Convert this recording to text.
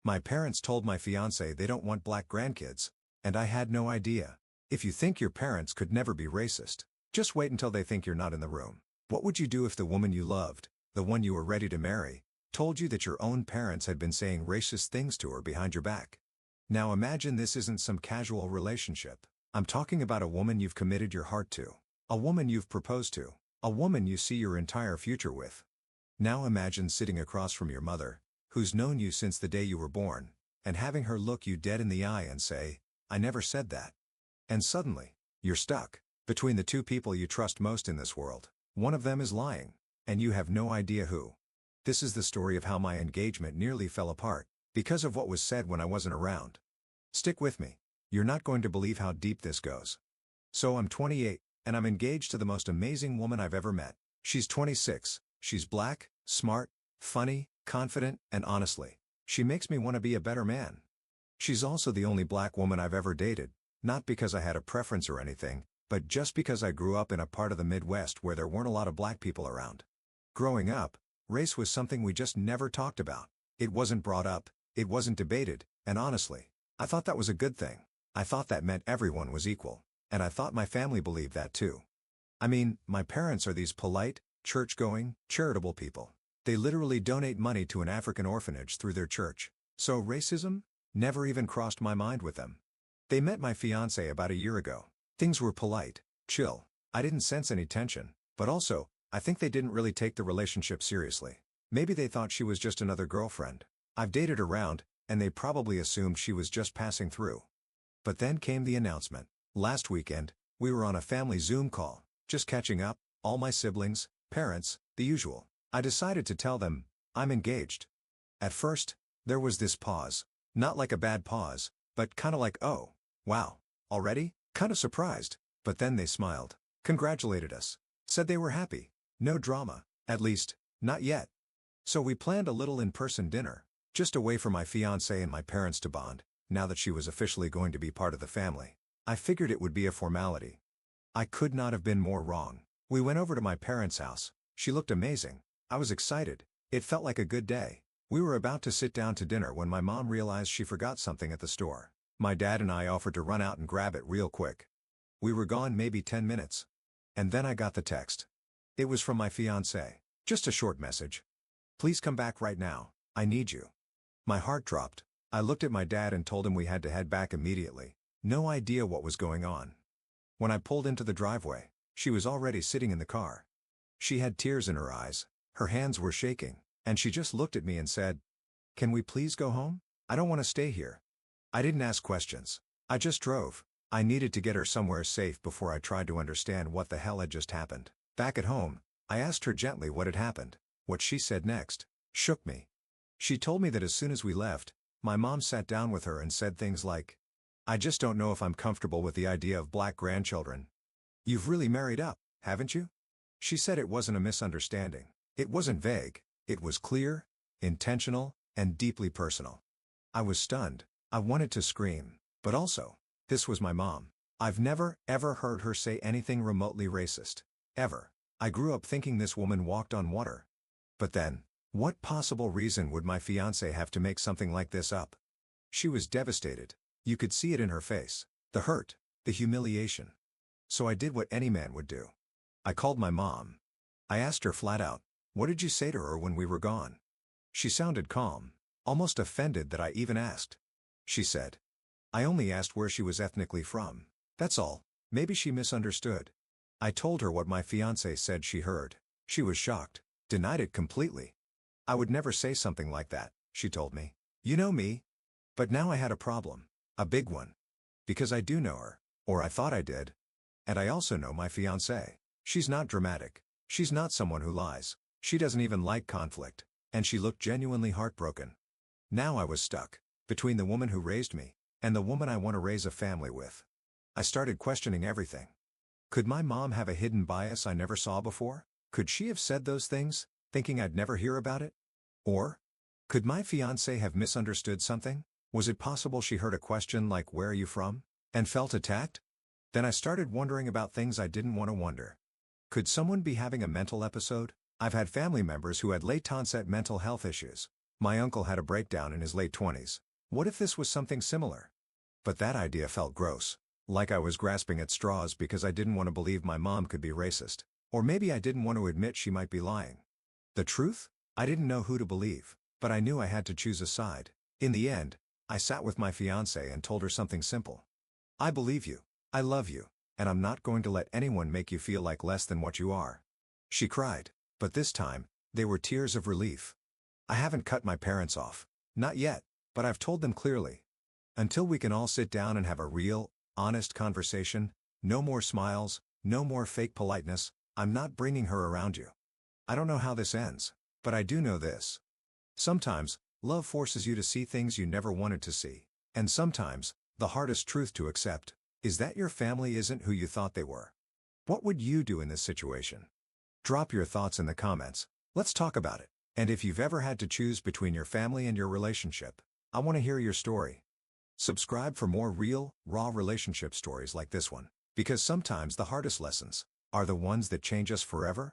My parents told my fiance they don't want black grandkids, and I had no idea. If you think your parents could never be racist, just wait until they think you're not in the room. What would you do if the woman you loved, the one you were ready to marry, told you that your own parents had been saying racist things to her behind your back? Now imagine this isn't some casual relationship. I'm talking about a woman you've committed your heart to. A woman you've proposed to. A woman you see your entire future with. Now imagine sitting across from your mother, who's known you since the day you were born, and having her look you dead in the eye and say, "I never said that." And suddenly, you're stuck between the two people you trust most in this world. One of them is lying, and you have no idea who. This is the story of how my engagement nearly fell apart, because of what was said when I wasn't around. Stick with me. You're not going to believe how deep this goes. So I'm 28, and I'm engaged to the most amazing woman I've ever met. She's 26, she's black, smart, funny, confident, and honestly, she makes me want to be a better man. She's also the only black woman I've ever dated, not because I had a preference or anything, but just because I grew up in a part of the Midwest where there weren't a lot of black people around. Growing up, race was something we just never talked about. It wasn't brought up, it wasn't debated, and honestly, I thought that was a good thing. I thought that meant everyone was equal, and I thought my family believed that too. I mean, my parents are these polite, church-going, charitable people. They literally donate money to an African orphanage through their church. So racism? Never even crossed my mind with them. They met my fiancé about a year ago. Things were polite, chill. I didn't sense any tension, but also, I think they didn't really take the relationship seriously. Maybe they thought she was just another girlfriend. I've dated around, and they probably assumed she was just passing through. But then came the announcement. Last weekend, we were on a family Zoom call, just catching up, all my siblings, parents, the usual. I decided to tell them, I'm engaged. At first, there was this pause. Not like a bad pause, but kinda like, oh, wow, already? Kinda surprised. But then they smiled, congratulated us, said they were happy. No drama, at least, not yet. So we planned a little in-person dinner, just a way for my fiancé and my parents to bond, now that she was officially going to be part of the family. I figured it would be a formality. I could not have been more wrong. We went over to my parents' house. She looked amazing. I was excited. It felt like a good day. We were about to sit down to dinner when my mom realized she forgot something at the store. My dad and I offered to run out and grab it real quick. We were gone maybe 10 minutes. And then I got the text. It was from my fiancé. Just a short message. Please come back right now. I need you. My heart dropped. I looked at my dad and told him we had to head back immediately. No idea what was going on. When I pulled into the driveway, she was already sitting in the car. She had tears in her eyes, her hands were shaking, and she just looked at me and said, "Can we please go home? I don't want to stay here." I didn't ask questions. I just drove. I needed to get her somewhere safe before I tried to understand what the hell had just happened. Back at home, I asked her gently what had happened. What she said next shook me. She told me that as soon as we left, my mom sat down with her and said things like, "I just don't know if I'm comfortable with the idea of black grandchildren." "You've really married up, haven't you?" She said it wasn't a misunderstanding. It wasn't vague. It was clear, intentional, and deeply personal. I was stunned. I wanted to scream. But also, this was my mom. I've never, ever heard her say anything remotely racist. Ever. I grew up thinking this woman walked on water. But then, what possible reason would my fiancé have to make something like this up? She was devastated. You could see it in her face. The hurt, the humiliation. So I did what any man would do. I called my mom. I asked her flat out, "What did you say to her when we were gone?" She sounded calm, almost offended that I even asked. She said, "I only asked where she was ethnically from. That's all. Maybe she misunderstood." I told her what my fiancé said she heard. She was shocked, denied it completely. "I would never say something like that," she told me. "You know me." But now I had a problem. A big one. Because I do know her. Or I thought I did. And I also know my fiancé. She's not dramatic. She's not someone who lies. She doesn't even like conflict. And she looked genuinely heartbroken. Now I was stuck between the woman who raised me and the woman I want to raise a family with. I started questioning everything. Could my mom have a hidden bias I never saw before? Could she have said those things, thinking I'd never hear about it? Or could my fiancé have misunderstood something? Was it possible she heard a question like, "Where are you from?" and felt attacked? Then I started wondering about things I didn't want to wonder. Could someone be having a mental episode? I've had family members who had late-onset mental health issues. My uncle had a breakdown in his late 20s. What if this was something similar? But that idea felt gross. Like I was grasping at straws because I didn't want to believe my mom could be racist. Or maybe I didn't want to admit she might be lying. The truth? I didn't know who to believe, but I knew I had to choose a side. In the end, I sat with my fiancée and told her something simple. I believe you. I love you. And I'm not going to let anyone make you feel like less than what you are. She cried, but this time, they were tears of relief. I haven't cut my parents off. Not yet, but I've told them clearly. Until we can all sit down and have a real, honest conversation, no more smiles, no more fake politeness, I'm not bringing her around you. I don't know how this ends, but I do know this. Sometimes, love forces you to see things you never wanted to see. And sometimes, the hardest truth to accept is that your family isn't who you thought they were. What would you do in this situation? Drop your thoughts in the comments. Let's talk about it. And if you've ever had to choose between your family and your relationship, I want to hear your story. Subscribe for more real, raw relationship stories like this one, because sometimes the hardest lessons are the ones that change us forever.